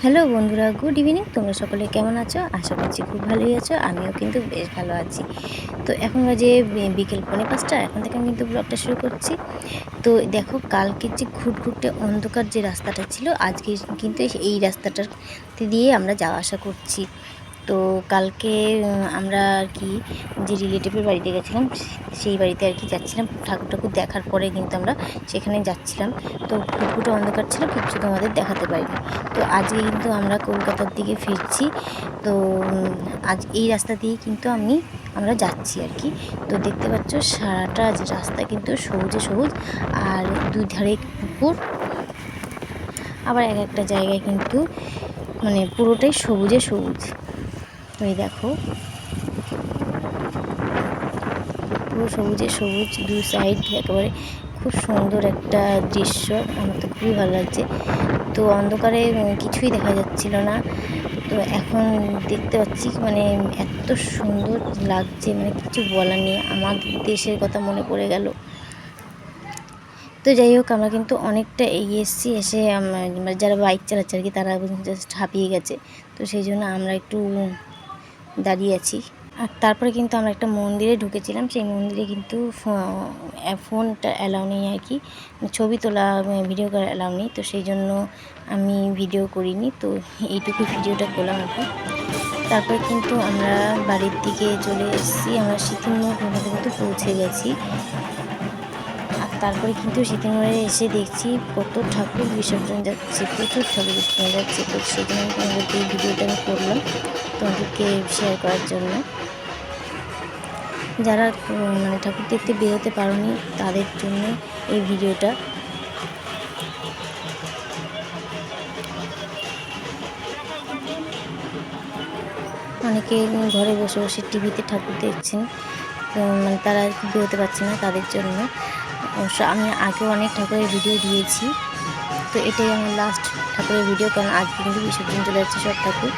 Hello বন্ধুরা, good evening. তোমরা সকলে কেমন আছো? আশা করছি খুব ভালোই আছো। আমিও কিন্তু বেশ ভালো আছি। তো এখন বাজে বিকেল 4:45। এখন থেকে আমি কিন্তু ব্লগটা শুরু করছি। তো দেখো, কালকের যে ঘুটঘুটে অন্ধকার যে রাস্তাটা ছিল, আজকে কিন্তু এই রাস্তাটার দিয়ে আমরা যাওয়া আসা করছি। তো কালকে আমরা আর কি যে রিলেটিভের বাড়িতে গেছিলাম, সেই বাড়িতে আর কি যাচ্ছিলাম। ঠাকুর দেখার পরে কিন্তু আমরা সেখানে যাচ্ছিলাম। তো ঘুটঘুটে অন্ধকার ছিল, কিচ্ছু তোমাদের দেখাতে পারিনি। তো আজকে কিন্তু আমরা কলকাতার দিকে ফিরছি। তো আজ এই রাস্তা দিয়েই কিন্তু আমরা যাচ্ছি আর কি। তো দেখতে পাচ্ছ সারাটা রাস্তা কিন্তু সবুজে সবুজ, আর দুই ধারে পুকুর, আবার এক একটা জায়গায় কিন্তু মানে পুরোটাই সবুজে সবুজ। ওই দেখো, পুরো সবুজে সবুজ, দু সাইড একেবারে খুব সুন্দর একটা দৃশ্য। আমার তো খুবই ভালো লাগছে। তো অন্ধকারে কিছুই দেখা যাচ্ছিল না। তো এখন দেখতে পাচ্ছি মানে এত সুন্দর লাগছে, মানে কিছু বলার নেই। আমার দেশের কথা মনে পড়ে গেল। তো যাই হোক, আমরা কিন্তু অনেকটা এগিয়ে এসেছি। এসে মানে যারা বাইক চালাচ্ছে আর কি, তারা জাস্ট হাঁপিয়ে গেছে। তো সেই জন্য আমরা একটু দাঁড়িয়ে আছি। আর তারপরে কিন্তু আমরা একটা মন্দিরে ঢুকেছিলাম। সেই মন্দিরে কিন্তু ফোনটা অ্যালাউ নেই আর কি, ছবি তোলা ভিডিও করা অ্যালাউ নেই। তো সেই জন্য আমি ভিডিও করিনি। তো এইটুকু ভিডিওটা করলাম এখন। তারপরে কিন্তু আমরা বাড়ির দিকে চলে এসেছি। আমরা সিতিমোড় পর্যন্ত কিন্তু পৌঁছে গেছি। আর তারপরে কিন্তু সিতিমোড়ে এসে দেখছি কত ঠাকুর বিসর্জন যাচ্ছে, প্রচুর ঠাকুর বিসর্জন যাচ্ছে। তো সেই জন্য তোমাদেরকে এই ভিডিওটা আমি করলাম, তোমাদেরকে শেয়ার করার জন্য। যারা মানে ঠাকুর দেখতে বেরোতে পারোনি, তাদের জন্য এই ভিডিওটা। অনেকে ঘরে বসে বসে টিভিতে ঠাকুর দেখছেন, মানে তারা বেরোতে পারছে না, তাদের জন্য। অবশ্য আমি আগেও অনেক ঠাকুরের ভিডিও দিয়েছি। তো এটাই আমার লাস্ট ঠাকুরের ভিডিও, কারণ আজকে কিন্তু বিসর্জন চলে যাচ্ছে সব ঠাকুর।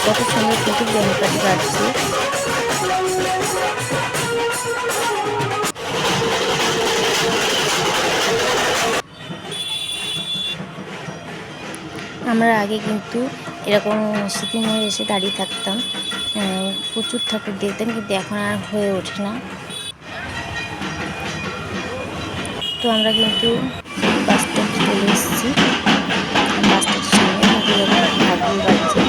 কত সুন্দর কিন্তু ব্যাংকাটি বাজছে। আমরা আগে কিন্তু এরকম সিতিমোড়ে এসে দাঁড়িয়ে থাকতাম, প্রচুর ঠাকুর দেখতাম, কিন্তু এখন আর হয়ে ওঠে না। তো আমরা কিন্তু বাস স্ট্যান্ড চলে এসেছি। বাস স্ট্যান্ডের সামনে কিন্তু এরকম ঠাকুর বাজছে।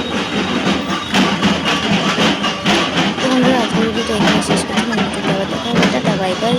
তো বন্ধুরা, আজকের ভিডিওটা এখানে শেষ করছি। দেখা হবে, টাটা, বাই বাই।